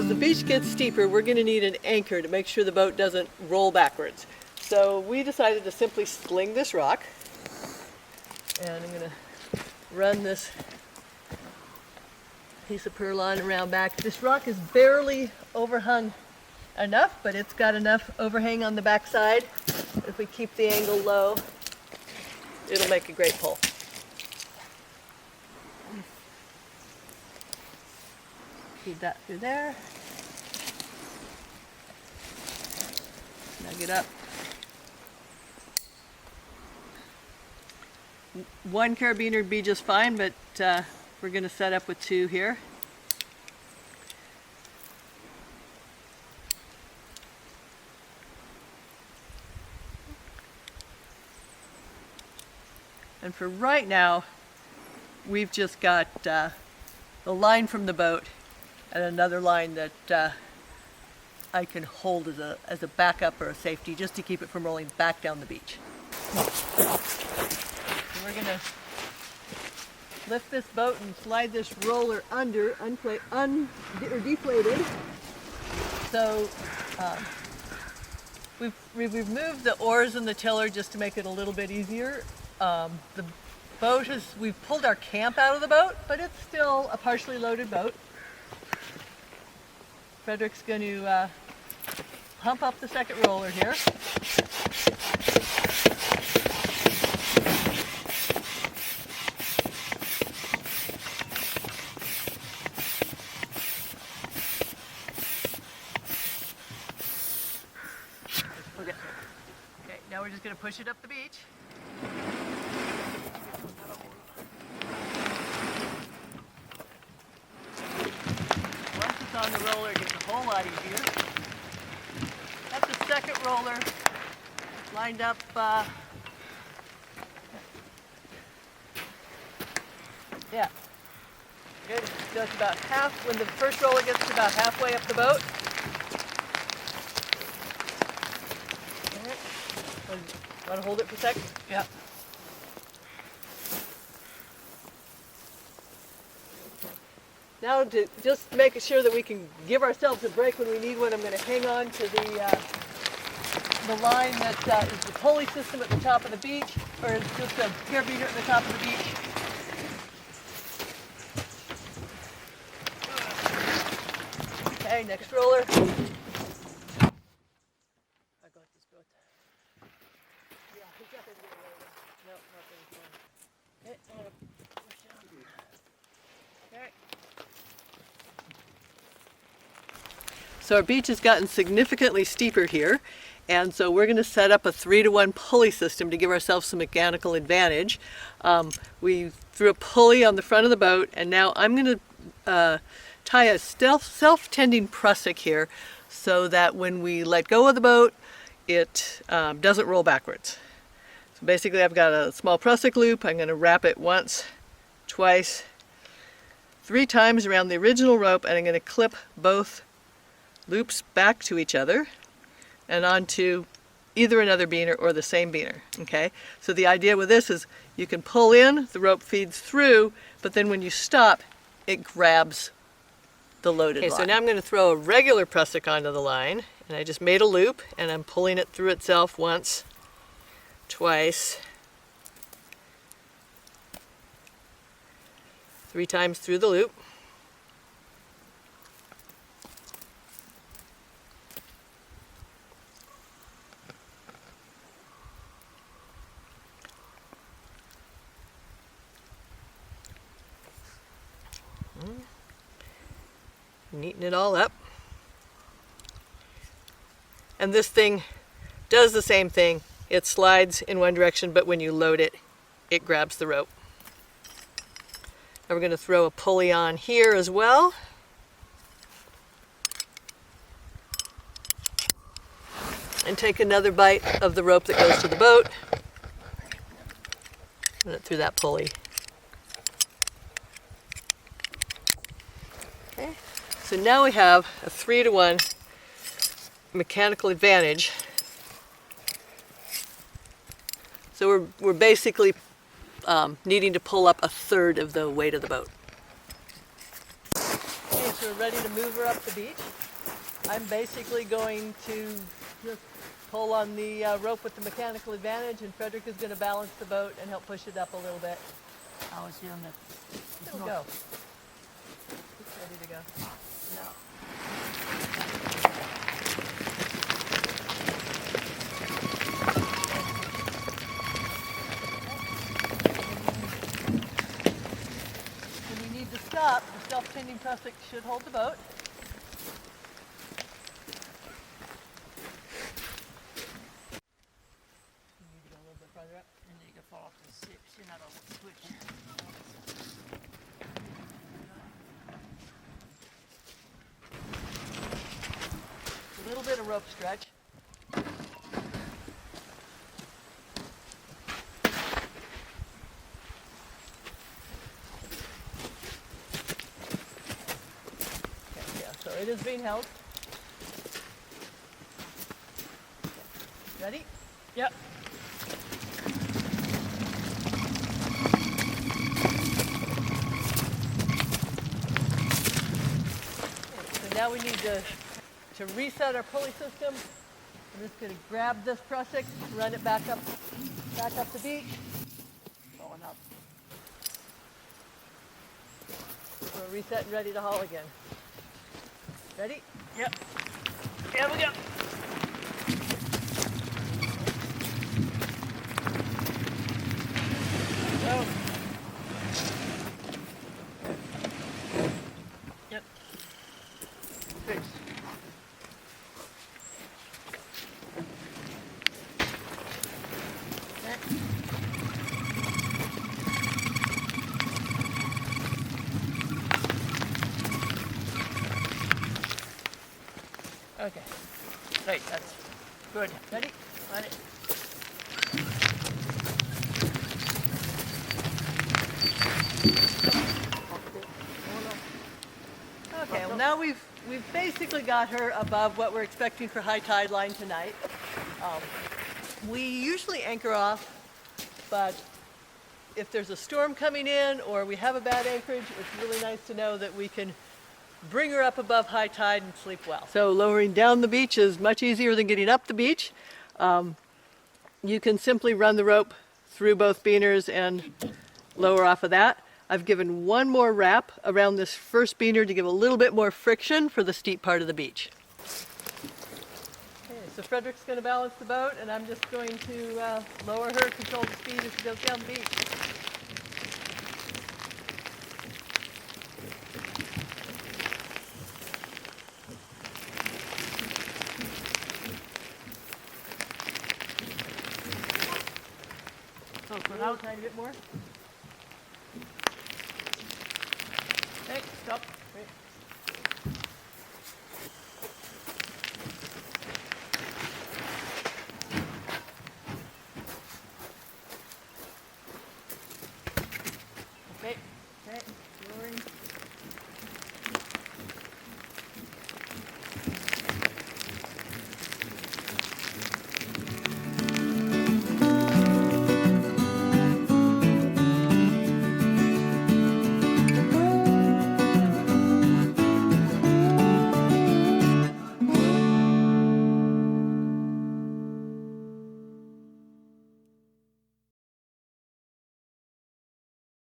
as the beach gets steeper, we're going to need an anchor to make sure the boat doesn't roll backwards. So we decided to simply sling this rock. And I'm going to run this piece of purline around back. This rock is barely overhung enough, but it's got enough overhang on the back side. If we keep the angle low, it'll make a great pull. Feed that through there. Snug it up. One carabiner would be just fine, but we're going to set up with two here. And for right now, we've just got the line from the boat and another line that I can hold as a backup or a safety, just to keep it from rolling back down the beach. So we're going to lift this boat and slide this roller under, or deflated. So we've removed the oars and the tiller just to make it a little bit easier. The boat we've pulled our camp out of the boat, but it's still a partially loaded boat. Fredrik's going to pump up the second roller here. Okay, now we're just going to push it up the beach. On the roller, it gets a whole lot easier. Got the second roller lined up. Yeah, good. So it's about half. When the first roller gets to about halfway up the boat. All right. Want to hold it for a sec? Yeah. Now, to just make sure that we can give ourselves a break when we need one, I'm going to hang on to the line that is the pulley system at the top of the beach, or is just a carabiner at the top of the beach. Okay, next roller. I got this boat. Yeah, he's not going to get away with it. No, not going to. Okay, I'm going to push it on. Okay. So our beach has gotten significantly steeper here, and so we're going to set up a 3-to-1 pulley system to give ourselves some mechanical advantage. We threw a pulley on the front of the boat, and now I'm going to tie a self-tending prusik here so that when we let go of the boat, it doesn't roll backwards. So basically I've got a small prusik loop. I'm going to wrap it once, twice, 3 times around the original rope, and I'm going to clip both loops back to each other and onto either another beaner or the same beaner. Okay, so the idea with this is you can pull in, the rope feeds through, but then when you stop, it grabs the loaded line. Okay, so now I'm going to throw a regular prusik onto the line, and I just made a loop, and I'm pulling it through itself once, twice, 3 times through the loop. Neaten it all up. And this thing does the same thing. It slides in one direction, but when you load it, it grabs the rope. Now we're going to throw a pulley on here as well. And take another bite of the rope that goes to the boat. Run it through that pulley. Okay. So now we have a 3-to-1 mechanical advantage. So we're basically needing to pull up a third of the weight of the boat. Okay, so we're ready to move her up the beach. I'm basically going to just pull on the rope with the mechanical advantage, and Fredrik is going to balance the boat and help push it up a little bit. I was doing that. It'll go. It's ready to go. No. When you need to stop, the self-tending prusik should hold the boat. You need to go a little bit farther up. And you can fall off the switch. You're not on the switch. A little bit of rope stretch. Okay, yeah, so it is being held. Ready? Yep. So now we need to reset our pulley system. I'm just going to grab this prusik, run it back up the beach. Going up. We're reset and ready to haul again. Ready? Yep. Here we go. Go. Yep. Fix. Okay. Right, that's good. Ready? Got it. Okay, well now we've basically got her above what we're expecting for high tide line tonight. We usually anchor off, but if there's a storm coming in or we have a bad anchorage, it's really nice to know that we can bring her up above high tide and sleep well. So lowering down the beach is much easier than getting up the beach. You can simply run the rope through both beaners and lower off of that. I've given one more wrap around this first beaner to give a little bit more friction for the steep part of the beach. Okay, so Fredrik's going to balance the boat, and I'm just going to lower her, control the speed as she goes down the beach. So for now, Tiny bit more. hey, stop.